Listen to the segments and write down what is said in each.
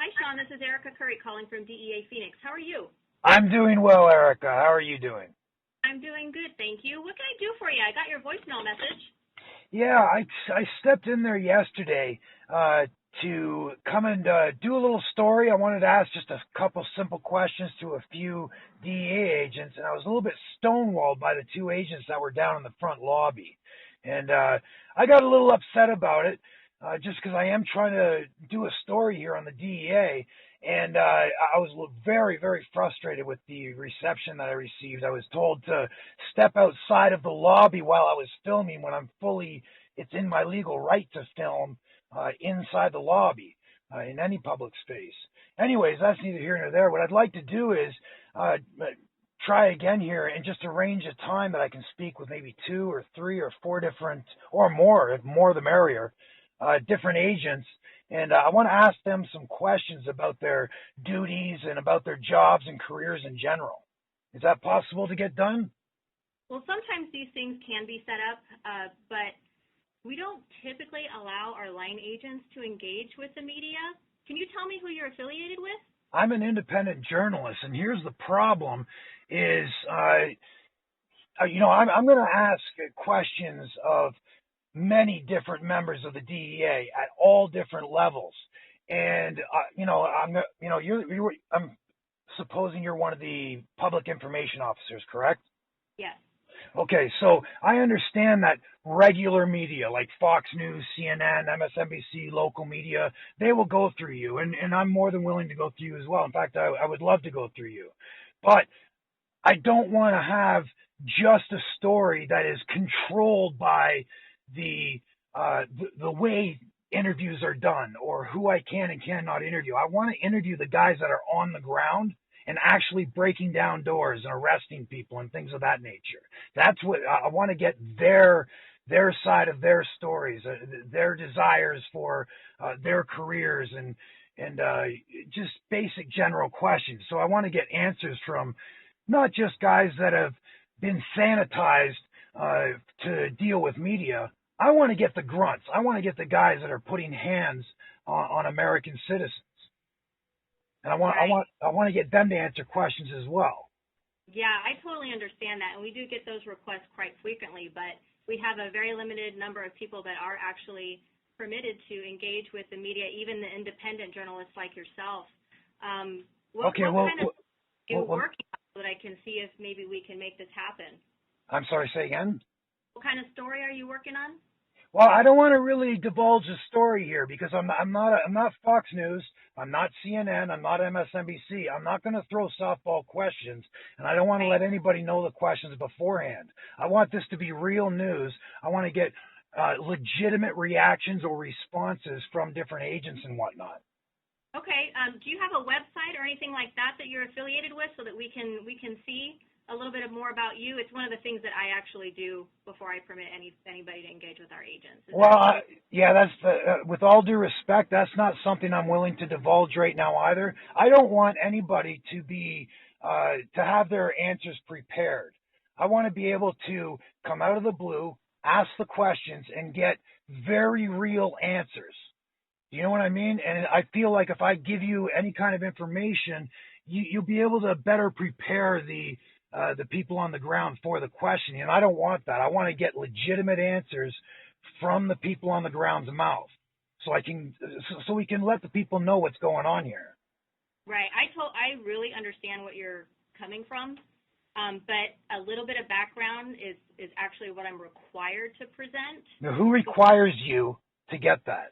Hi, Sean. This is Erica Curry calling from DEA Phoenix. How are you? I'm doing well, Erica. How are you doing? I'm doing good, thank you. What can I do for you? I got your voicemail message. Yeah, I stepped in there yesterday to come and do a little story. I wanted to ask just a couple simple questions to a few DEA agents, and I was a little bit stonewalled by the two agents that were down in the front lobby. And I got a little upset about it just because I am trying to do a story here on the DEA. And I was very, very frustrated with the reception that I received. I was told to step outside of the lobby while I was filming when it's in my legal right to film inside the lobby in any public space. Anyways, that's neither here nor there. What I'd like to do is try again here and just arrange a time that I can speak with maybe 2 or 3 or 4 different, or more, if more the merrier, different agents. And I want to ask them some questions about their duties and about their jobs and careers in general. Is that possible to get done? Well, sometimes these things can be set up, but we don't typically allow our line agents to engage with the media. Can you tell me who you're affiliated with? I'm an independent journalist, and here's the problem is, I'm going to ask questions of many different members of the DEA at all different levels. And, I'm supposing you're one of the public information officers, correct? Yes. Okay, so I understand that regular media like Fox News, CNN, MSNBC, local media, they will go through you, and I'm more than willing to go through you as well. In fact, I would love to go through you. But I don't want to have just a story that is controlled by the way interviews are done or who I can and cannot interview. I want to interview the guys that are on the ground and actually breaking down doors and arresting people and things of that nature. That's what I want to get their side of their stories, their desires for their careers and just basic general questions. So I want to get answers from not just guys that have been sanitized to deal with media. I want to get the grunts. I want to get the guys that are putting hands on American citizens. And I want to get them to answer questions as well. Yeah, I totally understand that, and we do get those requests quite frequently, but we have a very limited number of people that are actually permitted to engage with the media, even the independent journalists like yourself. What kind of you're working on so that I can see if maybe we can make this happen? I'm sorry, say again? What kind of story are you working on? Well, I don't want to really divulge the story here because I'm not Fox News, I'm not CNN, I'm not MSNBC. I'm not going to throw softball questions, and I don't want to let anybody know the questions beforehand. I want this to be real news. I want to get legitimate reactions or responses from different agents and whatnot. Okay. Do you have a website or anything like that you're affiliated with so that we can see a little bit more about you? It's one of the things that I actually do before I permit anybody to engage with our agents. That's with all due respect, that's not something I'm willing to divulge right now either. I don't want anybody to be to have their answers prepared. I want to be able to come out of the blue, ask the questions, and get very real answers. You know what I mean? And I feel like if I give you any kind of information, you'll be able to better prepare the people on the ground for the questioning. And I don't want that. I want to get legitimate answers from the people on the ground's mouth so we can let the people know what's going on here. Right. I really understand what you're coming from. But a little bit of background is actually what I'm required to present. Now, who requires you to get that?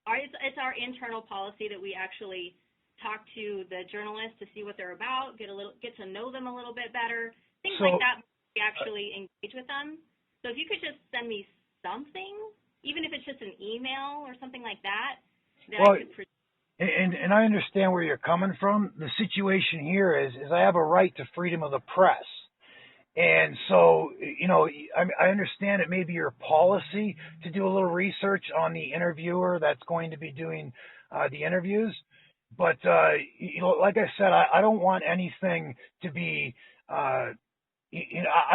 It's our internal policy that we actually talk to the journalists to see what they're about, get to know them a little bit better, things like that. We actually engage with them. So if you could just send me something, even if it's just an email or something like that, I could present. And I understand where you're coming from. The situation here is I have a right to freedom of the press. And so, I understand it may be your policy to do a little research on the interviewer that's going to be doing the interviews. But, like I said, I don't want anything to be, I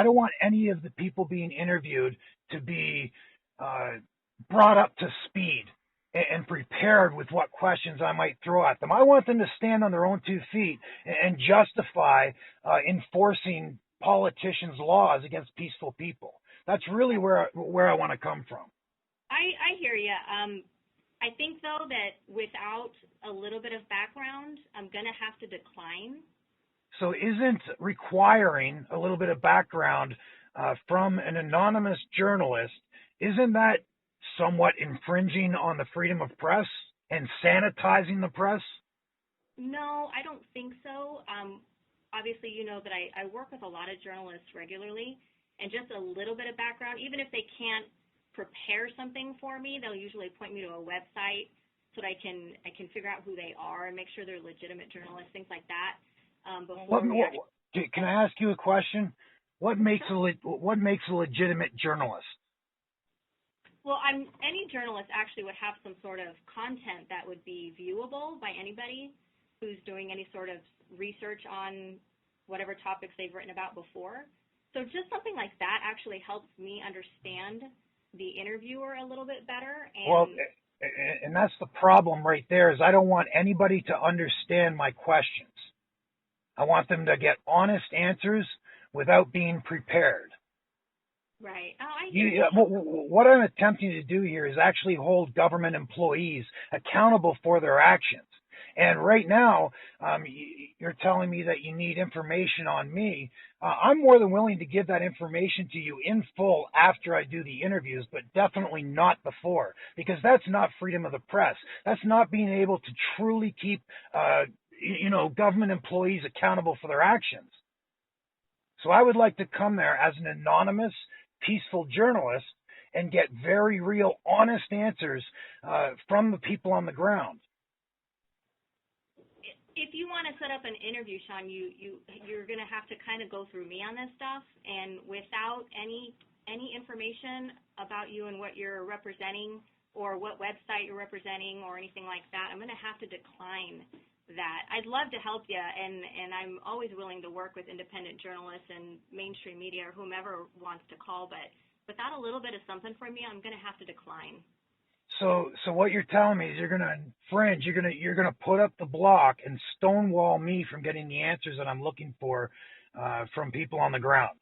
don't want any of the people being interviewed to be brought up to speed and prepared with what questions I might throw at them. I want them to stand on their own 2 feet and justify enforcing politicians' laws against peaceful people. That's really where I want to come from. I hear you. I think, though, that without a little bit of background, I'm going to have to decline. So isn't requiring a little bit of background from an anonymous journalist, isn't that somewhat infringing on the freedom of press and sanitizing the press? No, I don't think so. Obviously, you know that I work with a lot of journalists regularly, and just a little bit of background, even if they can't prepare something for me, they'll usually point me to a website so that I can figure out who they are and make sure they're legitimate journalists, things like that. Can I ask you a question? What makes a legitimate journalist? Well, any journalist actually would have some sort of content that would be viewable by anybody who's doing any sort of research on whatever topics they've written about before. So just something like that actually helps me understand the interviewer a little bit better. And that's the problem right there, is I don't want anybody to understand my questions. I want them to get honest answers without being prepared. Right. What I'm attempting to do here is actually hold government employees accountable for their actions. And right now, you're telling me that you need information on me. I'm more than willing to give that information to you in full after I do the interviews, but definitely not before, because that's not freedom of the press. That's not being able to truly keep, government employees accountable for their actions. So I would like to come there as an anonymous, peaceful journalist and get very real, honest answers from the people on the ground. If you want to set up an interview, Sean, you're going to have to kind of go through me on this stuff, and without any information about you and what you're representing or what website you're representing or anything like that, I'm going to have to decline that. I'd love to help you, and I'm always willing to work with independent journalists and mainstream media or whomever wants to call, but without a little bit of something from me, I'm going to have to decline. So what you're telling me is you're going to infringe, you're going to put up the block and stonewall me from getting the answers that I'm looking for from people on the ground.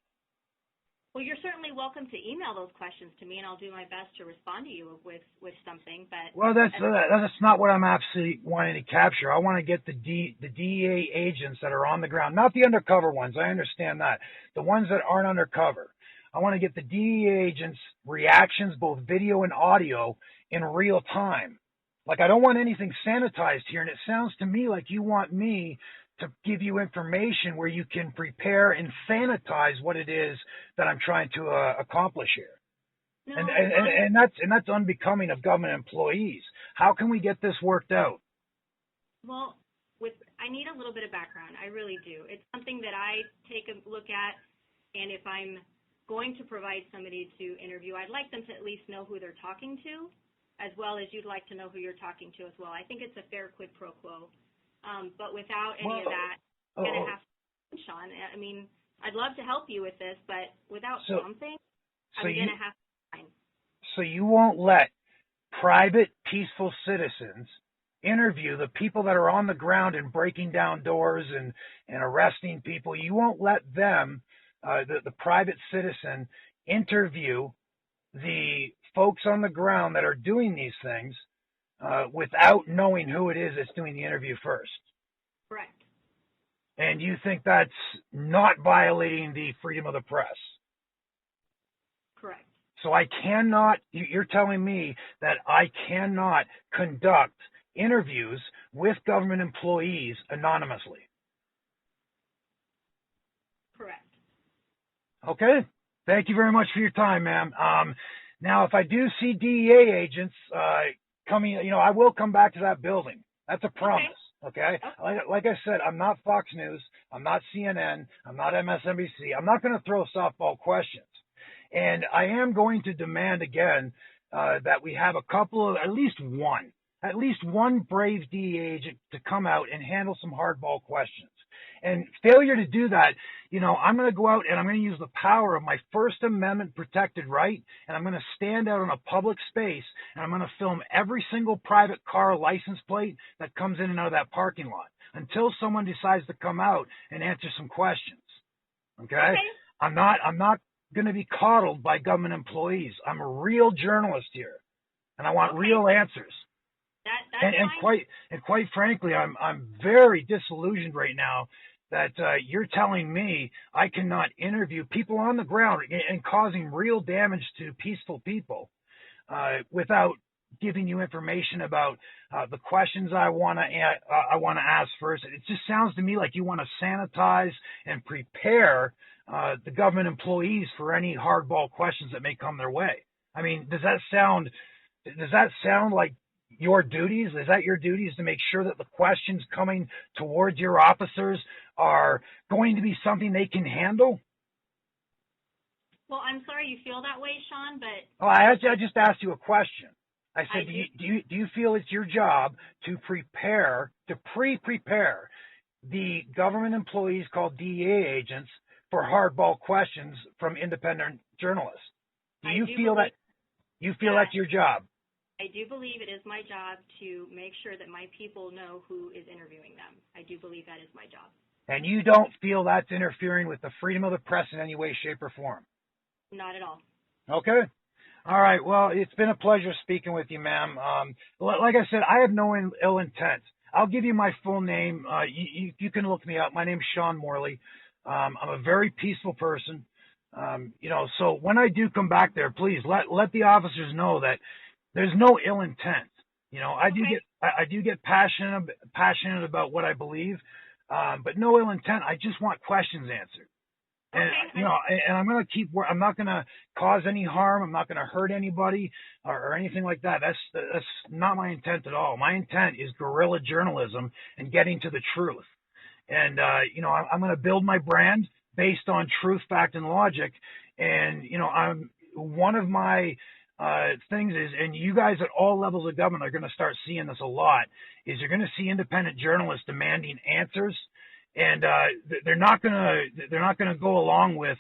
Well, you're certainly welcome to email those questions to me, and I'll do my best to respond to you with something. But that's not what I'm absolutely wanting to capture. I want to get the DEA agents that are on the ground, not the undercover ones. I understand that. The ones that aren't undercover. I want to get the DEA agents' reactions, both video and audio, in real time. Like, I don't want anything sanitized here, and it sounds to me like you want me to give you information where you can prepare and sanitize what it is that I'm trying to accomplish here. No, and that's unbecoming of government employees. How can we get this worked out? Well, I need a little bit of background. I really do. It's something that I take a look at, and if I'm going to provide somebody to interview, I'd like them to at least know who they're talking to, as well as you'd like to know who you're talking to as well. I think it's a fair quid pro quo. But without any of that, I'm going to have to, Sean. I mean, I'd love to help you with this, but without something, I'm going to have to sign. So you won't let private, peaceful citizens interview the people that are on the ground and breaking down doors and arresting people. You won't let them, the private citizen, interview the folks on the ground that are doing these things without knowing who it is that's doing the interview first. Correct. And you think that's not violating the freedom of the press? Correct. So I cannot, you're telling me that I cannot conduct interviews with government employees anonymously? Correct. Okay. Thank you very much for your time, ma'am. Now, if I do see DEA agents coming, I will come back to that building. That's a promise. Okay. Like I said, I'm not Fox News. I'm not CNN. I'm not MSNBC. I'm not going to throw softball questions. And I am going to demand again that we have a couple of, at least one brave DEA agent to come out and handle some hardball questions. And failure to do that, I'm going to go out and I'm going to use the power of my First Amendment protected right, and I'm going to stand out in a public space, and I'm going to film every single private car license plate that comes in and out of that parking lot until someone decides to come out and answer some questions. Okay? I'm not going to be coddled by government employees. I'm a real journalist here, and I want real answers. That's fine. Quite frankly, I'm very disillusioned right now that you're telling me I cannot interview people on the ground and causing real damage to peaceful people without giving you information about the questions I want to ask first. It just sounds to me like you want to sanitize and prepare the government employees for any hardball questions that may come their way. I mean, does that sound like your duties? Is that your duties to make sure that the questions coming towards your officers are going to be something they can handle? Well, I'm sorry you feel that way, Sean, but... Oh, I just asked you a question. I said, do you feel it's your job to pre-prepare the government employees called DEA agents for hardball questions from independent journalists? Do you feel that's your job? I do believe it is my job to make sure that my people know who is interviewing them. I do believe that is my job. And you don't feel that's interfering with the freedom of the press in any way, shape, or form? Not at all. Okay. All right. Well, it's been a pleasure speaking with you, ma'am. Like I said, I have no ill intent. I'll give you my full name. You can look me up. My name's Sean Morley. I'm a very peaceful person. So when I do come back there, please let the officers know that there's no ill intent. I do get passionate about what I believe, but no ill intent. I just want questions answered. And, and I'm going to I'm not going to cause any harm. I'm not going to hurt anybody or anything like that. That's not my intent at all. My intent is guerrilla journalism and getting to the truth. And, I'm going to build my brand based on truth, fact, and logic. And, one of my things is, and you guys at all levels of government are going to start seeing this a lot, is you're going to see independent journalists demanding answers. And they're not going to go along with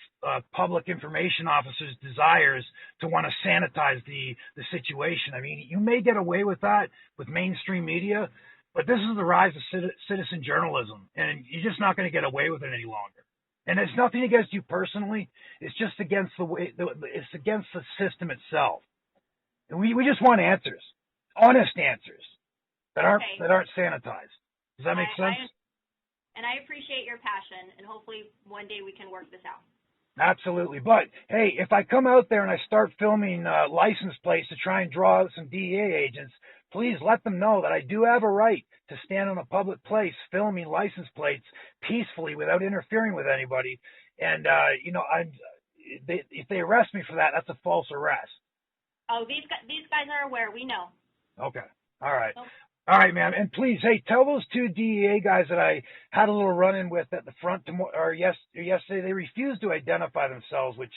public information officers' desires to want to sanitize the situation. I mean, you may get away with that with mainstream media, but this is the rise of citizen journalism, and you're just not going to get away with it any longer. And it's nothing against you personally. It's just against it's against the system itself. And we just want answers, honest answers that aren't sanitized. Does that make sense? And I appreciate your passion, and hopefully one day we can work this out. Absolutely. But, hey, if I come out there and I start filming license plates to try and draw out some DEA agents, please let them know that I do have a right to stand on a public place filming license plates peacefully without interfering with anybody. And, if they arrest me for that, that's a false arrest. Oh, these guys are aware. We know. Okay. All right. Okay. All right, ma'am. And please, hey, tell those two DEA guys that I had a little run-in with at the front yesterday, they refused to identify themselves, which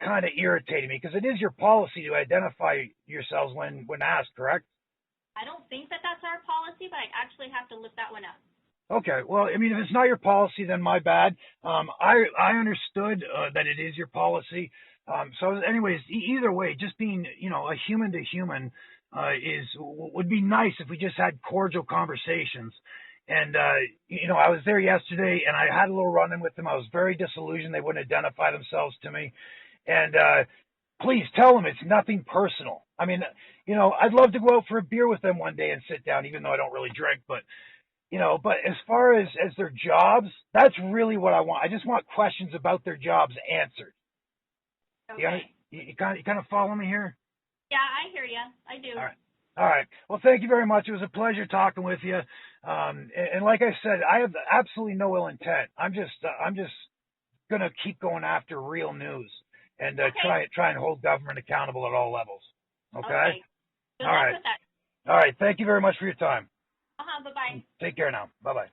kind of irritated me because it is your policy to identify yourselves when asked, correct? I don't think that that's our policy, but I actually have to look that one up. Okay. Well, I mean, if it's not your policy, then my bad. I understood that it is your policy. So anyways, either way, just being, a human to human, would be nice if we just had cordial conversations. And, I was there yesterday and I had a little run-in with them. I was very disillusioned they wouldn't identify themselves to me. And, please tell them it's nothing personal. I mean, I'd love to go out for a beer with them one day and sit down, even though I don't really drink, but as far as their jobs, that's really what I want. I just want questions about their jobs answered. Okay. You kind of follow me here? Yeah, I hear you. I do. All right. Well, thank you very much. It was a pleasure talking with you. And like I said, I have absolutely no ill intent. I'm just gonna keep going after real news and try and hold government accountable at all levels. Okay. Good luck with that. All right. Thank you very much for your time. Bye-bye. Take care now. Bye-bye.